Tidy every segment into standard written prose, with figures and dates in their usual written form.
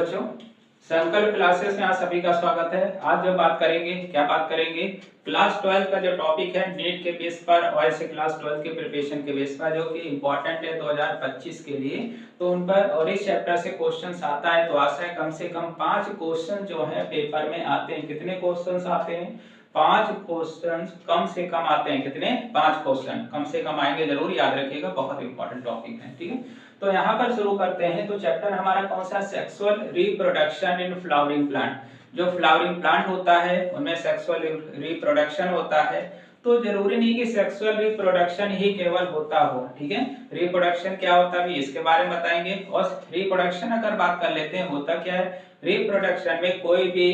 बच्चों, संकल्प क्लासेस में आप सभी का स्वागत है। आज जो बात करेंगे, क्या बात करेंगे, क्लास 12 का जो टॉपिक है नीट के बेस पर और ऐसे क्लास 12 के प्रिपरेशन के बेस पर जो कि इम्पोर्टेंट है 2025 के लिए, तो उन पर और इस चैप्टर से क्वेश्चंस आता है। तो आशा है कम से कम 5 क्वेश्चन जो है पेपर में आते हैं। कितने क्वेश्चंस आते हैं? 5 क्वेश्चन कम से कम आते हैं। कितने? 5 क्वेश्चन कम से कम आएंगे, जरूर याद रखिएगा, बहुत इंपॉर्टेंट टॉपिक है। ठीक है, तो यहाँ पर शुरू करते हैं। तो चैप्टर हमारा कौन सा? Sexual reproduction in flowering plant. जो फ्लावरिंग प्लांट होता है उनमें सेक्सुअल रिप्रोडक्शन होता है। तो जरूरी नहीं कि सेक्सुअल रिप्रोडक्शन ही केवल होता हो। ठीक है, रिप्रोडक्शन क्या होता है इसके बारे में बताएंगे। और रिप्रोडक्शन अगर बात कर लेते हैं, होता क्या है रिप्रोडक्शन में, कोई भी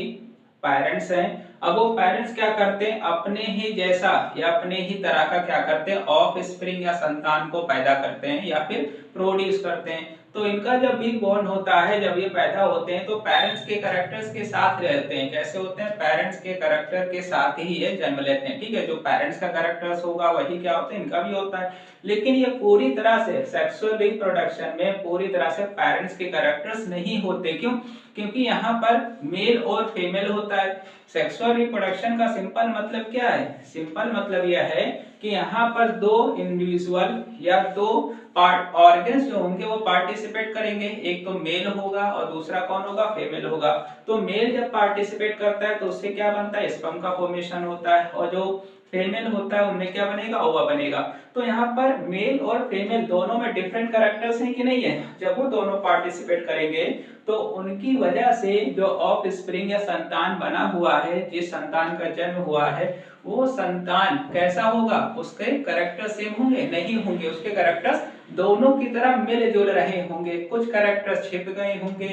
पेरेंट्स हैं, अब वो पेरेंट्स क्या करते हैं, अपने ही जैसा या अपने ही तरह का क्या करते हैं, ऑफ स्प्रिंग या संतान को पैदा करते हैं या फिर प्रोड्यूस करते हैं। तो इनका जब भी बॉर्न होता है, जब ये पैदा होते हैं, तो पेरेंट्स के कैरेक्टर्स के साथ रहते हैं। कैसे होते हैं? पेरेंट्स के कैरेक्टर के साथ ही ये जन्म लेते हैं। ठीक है, जो पेरेंट्स का कैरेक्टर्स होगा वही क्या होता है, इनका भी होता है। लेकिन ये पूरी तरह से सेक्सुअल रिप्रोडक्शन में पूरी तरह से पेरेंट्स के कैरेक्टर्स नहीं होते। क्यों? क्योंकि यहाँ पर मेल और फीमेल होता है। सेक्सुअल रिप्रोडक्शन का सिंपल मतलब क्या है? सिंपल मतलब यह है कि यहाँ पर दो इंडिविजुअल या दो पार्ट ऑर्गन्स जो होंगे वो पार्टिसिपेट करेंगे। एक तो मेल होगा और दूसरा कौन होगा? फीमेल होगा। तो मेल जब पार्टिसिपेट करता है तो उससे क्या बनता है? स्पर्म का फॉर्मेशन होता है। और जो फीमेल होता है उनमें क्या बनेगा? ओवा बनेगा। तो यहाँ पर मेल और फीमेल दोनों में डिफरेंट कैरेक्टर्स हैं कि नहीं है? जब वो दोनों पार्टिसिपेट करेंगे तो उनकी वजह से जो ऑफ स्प्रिंग या संतान बना हुआ है, जिस संतान का जन्म हुआ है, वो संतान कैसा होगा? उसके कैरेक्टर सेम होंगे? नहीं होंगे। उसके कैरेक्टर्स दोनों की तरह मिल जुल रहे होंगे। कुछ कैरेक्टर्स छिप गए होंगे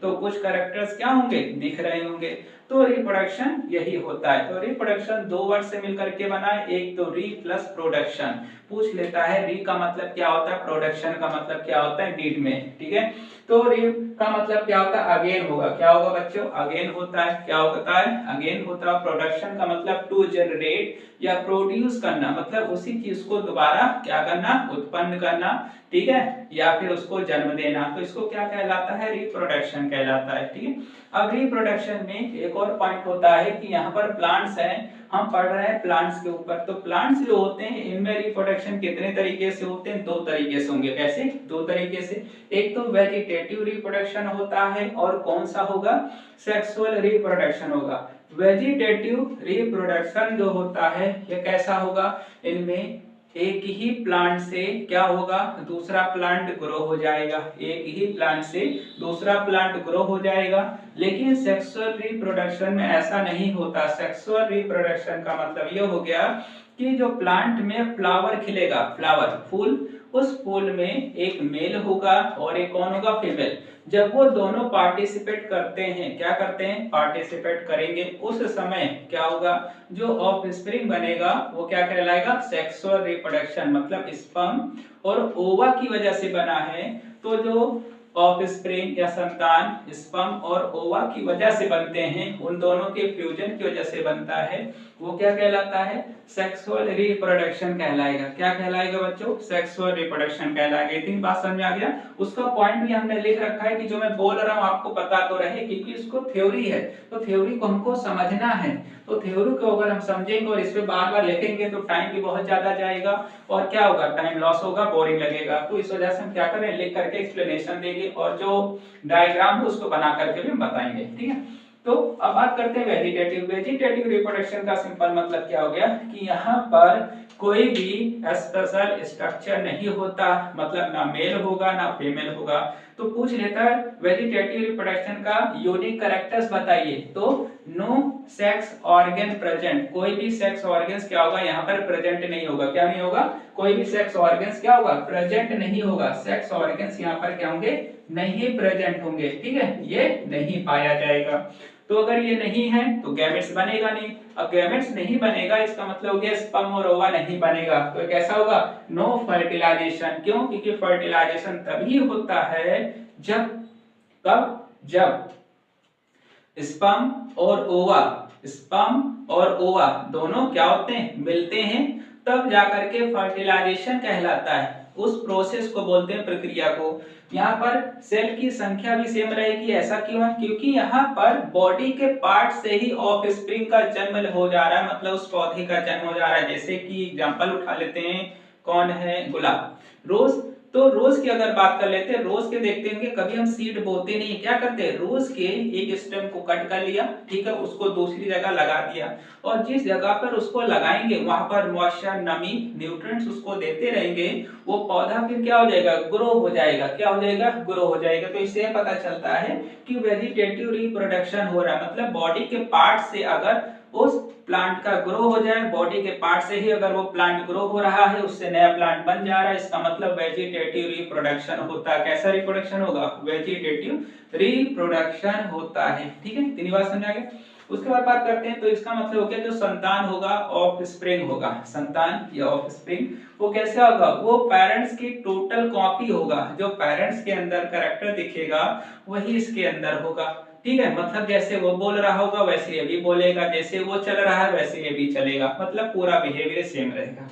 तो कुछ कैरेक्टर्स क्या होंगे? दिख रहे होंगे। तो रिप्रोडक्शन यही होता है। तो रिप्रोडक्शन दो वर्ड से मिलकर के बना है, एक तो री प्लस प्रोडक्शन। पूछ लेता है री का मतलब क्या होता है, प्रोडक्शन का मतलब क्या होता है नीट में। ठीक है, तो री का मतलब क्या होता है? अगेन होगा। क्या होगा बच्चों? अगेन होता है। क्या होता है? अगेन होता है। प्रोडक्शन का मतलब टू जनरेट या प्रोड्यूस करना, मतलब उसी चीज को दोबारा क्या करना? उत्पन्न करना। ठीक है, या फिर उसको जन्म देना। तो इसको क्या कहलाता है? रिप्रोडक्शन कहलाता है। ठीक है, अब रिप्रोडक्शन में एक और पॉइंट होता है कि यहाँ पर प्लांट्स हैं, हम पढ़ रहे हैं प्लांट्स के ऊपर। तो प्लांट्स जो होते हैं इनमें रिप्रोडक्शन कितने तरीके से होते हैं? 2 तरीके से होंगे। कैसे? 2 तरीके से। एक तो वेजिटेटिव रिप्रोडक्शन होता है और कौन सा होगा? सेक्सुअल रिप्रोडक्शन होगा। वेजिटेटिव रिप्रोडक्शन जो होता है ये कैसा होगा? इनमें एक ही प्लांट से क्या होगा? दूसरा प्लांट ग्रो हो जाएगा। एक ही प्लांट से दूसरा प्लांट ग्रो हो जाएगा। लेकिन सेक्सुअल रिप्रोडक्शन में ऐसा नहीं होता। सेक्सुअल रिप्रोडक्शन का मतलब ये हो गया कि जो प्लांट में फ्लावर खिलेगा, फ्लावर फूल, उस फूल में एक मेल होगा और एक कौन होगा? फीमेल। जब वो दोनों पार्टिसिपेट करते हैं, क्या करते हैं? पार्टिसिपेट करेंगे, उस समय क्या होगा? जो ऑफस्प्रिंग बनेगा वो क्या कहलाएगा? Sexual reproduction. मतलब स्पर्म और ओवा की वजह से बना है। तो जो ऑफस्प्रिंग या संतान स्पर्म और ओवा की वजह से बनते हैं, उन दोनों के फ्यूजन की वजह से बनता है, वो क्या कहलाता है? सेक्सुअल रिप्रोडक्शन कहलाएगा। क्या कहलाएगा बच्चों? सेक्सुअल रिप्रोडक्शन कहलाएगा। इतनी बात समझ आ गया? उसका पॉइंट भी हमने लिख रखा है कि जो मैं बोल रहा हूँ आपको पता तो रहे, क्योंकि इसको थ्योरी है तो थ्योरी को हमको समझना है। तो थ्योरी को अगर हम समझेंगे और इस पे बार-बार लिखेंगे तो टाइम भी बहुत ज्यादा जाएगा और क्या होगा? टाइम लॉस होगा, बोरिंग लगेगा। तो इस वजह से हम क्या करें? लिख करके एक्सप्लेनेशन देंगे और जो डायग्राम है उसको बना करके भी हम बताएंगे। ठीक है, तो अब बात करते हैं वेजिटेटिव। वेजिटेटिव रिप्रोडक्शन का सिंपल मतलब क्या हो गया कि यहाँ पर कोई भी स्पेशल स्ट्रक्चर नहीं होता, मतलब ना मेल होगा ना फीमेल होगा। तो पूछ लेता है वेजिटेटिव रिप्रोडक्शन का यूनिक कैरेक्टर्स बताइए। तो नो सेक्स ऑर्गन प्रेजेंट। कोई भी सेक्स ऑर्गन्स क्या होगा? यहाँ पर प्रेजेंट नहीं होगा। क्या नहीं होगा? कोई भी सेक्स ऑर्गन्स क्या होगा? प्रेजेंट नहीं होगा। सेक्स ऑर्गन्स यहाँ पर क्या होंगे? नहीं प्रेजेंट होंगे। ठीक है, ये नहीं पाया जाएगा। तो अगर ये नहीं है तो गैमेट्स बनेगा नहीं। अब गैमेट्स नहीं बनेगा इसका मतलब हो गया स्पर्म और ओवा नहीं बनेगा। तो कैसा होगा? No fertilisation. क्यों? क्योंकि फर्टिलाइजेशन तभी होता है जब, कब? जब स्पर्म और ओवा, स्पर्म और ओवा दोनों क्या होते हैं? मिलते हैं, तब जाकर के फर्टिलाइजेशन कहलाता है। उस प्रोसेस को बोलते हैं, प्रक्रिया को। यहाँ पर सेल की संख्या भी सेम रहेगी। ऐसा क्यों है? क्योंकि यहाँ पर बॉडी के पार्ट से ही ऑफ स्प्रिंग का जन्म हो जा रहा है, मतलब उस पौधे का जन्म हो जा रहा है। जैसे कि एग्जांपल उठा लेते हैं, कौन है? गुलाब, रोज। तो रोज की अगर बात कर लेते हैं, रोज के देखते होंगे कभी हम सीड बोते नहीं, क्या करते हैं? रोज के एक स्टेम को कट कर लिया, ठीक है, उसको दूसरी जगह लगा दिया, और जिस जगह पर उसको लगाएंगे वहां पर मॉइस्चर, नमी, न्यूट्रिएंट्स उसको देते रहेंगे, वो पौधा फिर क्या हो जाएगा? ग्रो हो जाएगा। क्या हो जाएगा? ग्रो हो जाएगा। तो इससे पता चलता है कि वेजिटेटिव रिप्रोडक्शन हो रहा है, मतलब बॉडी के पार्ट से अगर उस प्लांट का ग्रो हो जाए, बॉडी के पार्ट से ही अगर वो प्लांट ग्रो हो रहा है, उससे नया प्लांट बन जा रहा है, इसका मतलब वेजिटेटिव रिप्रोडक्शन होता है। कैसा रिप्रोडक्शन होगा? वेजिटेटिव रिप्रोडक्शन होता है। ठीक है, इतनी बात समझ आ गया। उसके बाद बात करते हैं, तो इसका मतलब हो गया जो संतान होगा ऑफ स्प्रिंग होगा। संतान या ऑफ स्प्रिंग वो कैसे होगा? वो पेरेंट्स की टोटल कॉपी होगा। जो पेरेंट्स के अंदर कैरेक्टर दिखेगा वही इसके अंदर होगा। ठीक है, मतलब जैसे वो बोल रहा होगा वैसे ये भी बोलेगा, जैसे वो चल रहा है वैसे ये भी चलेगा, मतलब पूरा बिहेवियर सेम रहेगा।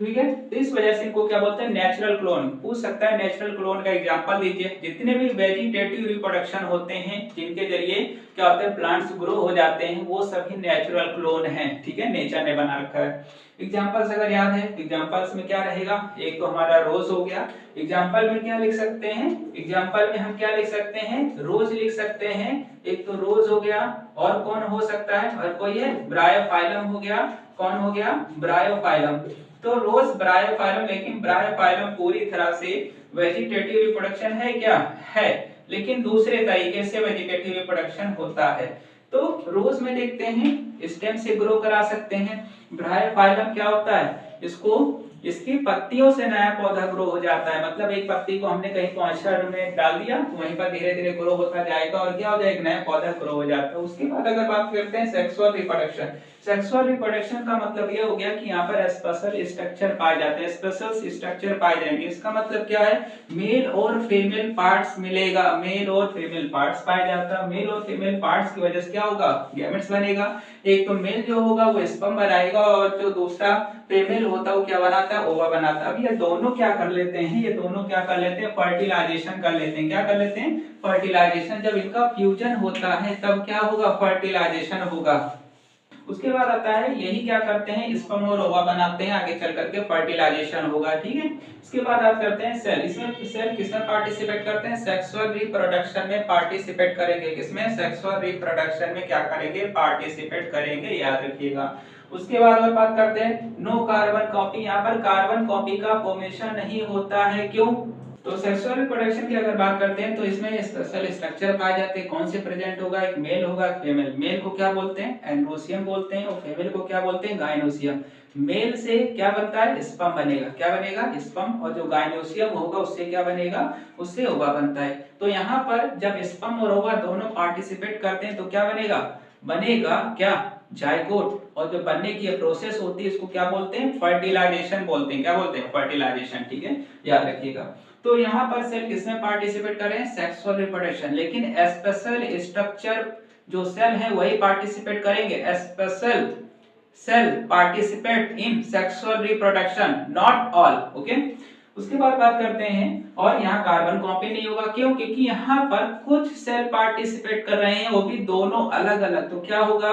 ठीक है, तो इस वजह से इनको क्या बोलते हैं? Natural clone. पूछ सकता है नेचुरल क्लोन का एग्जांपल दीजिए। जितने भी वेजिटेटिव रिप्रोडक्शन होते हैं जिनके जरिए क्या होता है? प्लांट्स ग्रो हो जाते हैं, वो सभी नेचुरल क्लोन हैं। ठीक है, नेचर ने बना रखा है। एग्जांपल्स अगर याद है, एग्जांपल्स में क्या रहेगा? एक तो हमारा रोज हो गया। एग्जांपल में क्या लिख सकते हैं? एग्जांपल में हम क्या लिख सकते हैं? रोज लिख सकते हैं। एक तो रोज हो गया, और कौन हो सकता है? और कोई है? ब्रायोफाइलम हो गया। कौन हो गया? ब्रायोफाइलम। तो रोज ब्रायोफाइलम, लेकिन ब्रायोफाइलम पूरी तरह से वेजिटेटिव रिप्रोडक्शन है क्या? है, लेकिन दूसरे तरीके से वेजिटेटिव रिप्रोडक्शन होता है। तो रोज में देखते हैं स्टेम से ग्रो करा सकते हैं। ब्रायोफाइलम क्या होता है? इसको इसकी पत्तियों से नया पौधा ग्रो हो जाता है, मतलब एक पत्ती को हमने कहीं मॉइस्चर में डाल दिया तो वहीं पर धीरे धीरे ग्रो होता जाएगा और क्या हो जाएगा? नया पौधा ग्रो हो जाता है। उसके बाद अगर बात करते हैं सेक्सुअल रिप्रोडक्शन। सेक्सुअल रिप्रोडक्शन का मतलब ये हो गया कि यहाँ पर स्पेशल स्ट्रक्चर पाए जाते हैं, स्पेशल स्ट्रक्चर पाए जाएंगे। इसका मतलब क्या है? मेल और फीमेल पार्ट्स मिलेगा, मेल और फीमेल पार्ट्स पाए जाता है। मेल और फीमेल पार्ट्स की वजह से क्या होगा? गैमेट्स बनेगा। एक तो मेल जो होगा वो स्पर्म बनाएगा, और जो दूसरा फीमेल होता है वो क्या बनाता है? ओवा बनाता है। अब ये दोनों क्या कर लेते हैं? ये दोनों क्या कर लेते हैं? फर्टिलाइजेशन कर लेते हैं। क्या कर लेते हैं? फर्टिलाइजेशन। जब इनका फ्यूजन होता है तब क्या होगा? फर्टिलाइजेशन होगा। उसके बाद आता है यही क्या करते हैं? स्पर्म और ओवा बनाते हैं, आगे चल करके फर्टिलाइजेशन होगा। ठीक है, इसके बाद आप करते हैं सेल। इसमें सेल किसमें पार्टिसिपेट करते हैं? सेक्सुअल रिप्रोडक्शन में पार्टिसिपेट करेंगे। किसमें? सेक्सुअल रिप्रोडक्शन में क्या करेंगे? पार्टिसिपेट करेंगे, याद रखिएगा। उसके बाद और बात करते हैं नो कार्बन कॉपी। यहाँ पर कार्बन कॉपी का फॉर्मेशन नहीं होता है, क्यों? तो सेक्सुअल रिप्रोडक्शन की अगर बात करते हैं तो इसमें स्पेशल स्ट्रक्चर पाए जाते हैं। कौन से प्रेजेंट होगा? एक मेल होगा, एक फीमेल। मेल को क्या बोलते हैं? एंड्रोसियम बोलते हैं, और फीमेल को क्या बोलते हैं? गायनोसियम। मेल से क्या बनता है? स्पर्म बनेगा। क्या बनेगा? स्पर्म। और जो गायनोसियम होगा उससे क्या बनेगा? उससे ओवा बनता है। तो यहाँ पर जब स्पर्म और ओवा दोनों पार्टिसिपेट करते हैं तो क्या बनेगा? बनेगा क्या? जायगोट। और जो बनने की प्रोसेस होती है इसको क्या बोलते हैं? फर्टिलाइजेशन बोलते हैं। क्या बोलते हैं? फर्टिलाइजेशन। ठीक है, याद रखिएगा। तो यहाँ पर सेल किसमें पार्टिसिपेट कर रहे हैं? Sexual reproduction. लेकिन स्पेशल स्ट्रक्चर जो सेल है वही पार्टिसिपेट करेंगे। Special cell participate in sexual reproduction, not all. Okay, उसके बाद बात करते हैं, और यहाँ कार्बन कॉपी नहीं होगा। क्यों? क्योंकि यहाँ पर कुछ सेल पार्टिसिपेट कर रहे हैं, वो भी दोनों अलग अलग। तो क्या होगा?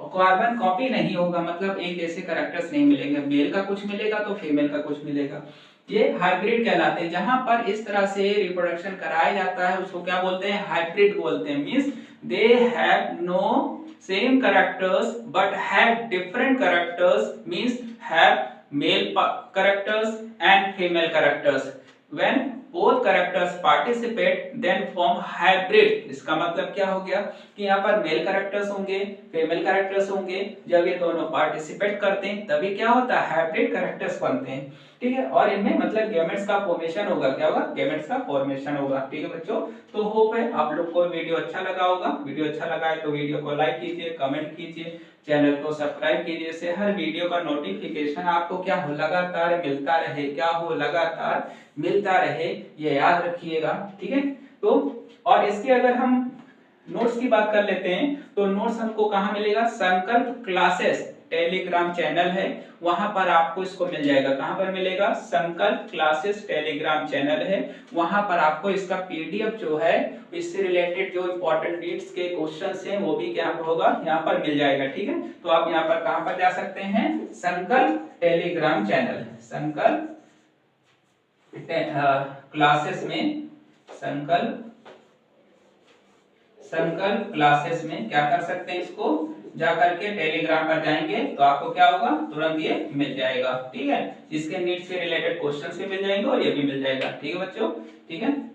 कार्बन कॉपी नहीं होगा, मतलब एक जैसे कैरेक्टर्स नहीं मिलेंगे। मेल का कुछ मिलेगा तो फीमेल का कुछ मिलेगा। ये हाइब्रिड कहलाते हैं। जहां पर इस तरह से रिप्रोडक्शन कराया जाता है उसको क्या बोलते हैं? हाइब्रिड बोलते हैं। Means they have no same characters but have different characters, means have male characters and female characters. When both characters participate, then form hybrid। इसका मतलब क्या हो गया कि यहाँ पर मेल कैरेक्टर्स होंगे, फीमेल कैरेक्टर्स होंगे। जब ये दोनों पार्टिसिपेट करते हैं तभी क्या होता है? हाइब्रिड कैरेक्टर्स बनते हैं। ठीक है, और इनमें मतलब गैमेट्स का फॉर्मेशन होगा। क्या होगा? गैमेट्स का फॉर्मेशन होगा। ठीक है बच्चों, तो होप है आप लोग को वीडियो अच्छा लगा होगा। वीडियो अच्छा लगा है तो वीडियो को लाइक कीजिए, कमेंट कीजिए, चैनल को सब्सक्राइब कीजिए, इससे हर वीडियो का नोटिफिकेशन आपको क्या हो? लगातार मिलता रहे। क्या हो? लगातार मिलता रहे, ये याद रखिएगा। ठीक है, तो और इसके अगर हम नोट्स की बात कर लेते हैं तो नोट्स हमको कहाँ मिलेगा? संकल्प क्लासेस टेलीग्राम चैनल है, वहां पर आपको इसको मिल जाएगा। कहां पर मिलेगा? संकल्प क्लासेस टेलीग्राम चैनल है, वहां पर आपको इसका पीडीएफ जो है इससे रिलेटेड जो इंपॉर्टेंट नीड्स के क्वेश्चंस हैं वो भी क्या होगा, यहाँ पर मिल जाएगा। ठीक है, तो आप यहाँ पर कहां पर जा सकते हैं? संकल्प टेलीग्राम चैनल, संकल्प क्लासेस में, संकल्प क्लासेस में क्या कर सकते हैं, इसको जाकर के टेलीग्राम पर जाएंगे तो आपको क्या होगा, तुरंत ये मिल जाएगा। ठीक है, इसके नीड्स से रिलेटेड क्वेश्चंस भी मिल जाएंगे और ये भी मिल जाएगा। ठीक है बच्चों, ठीक है।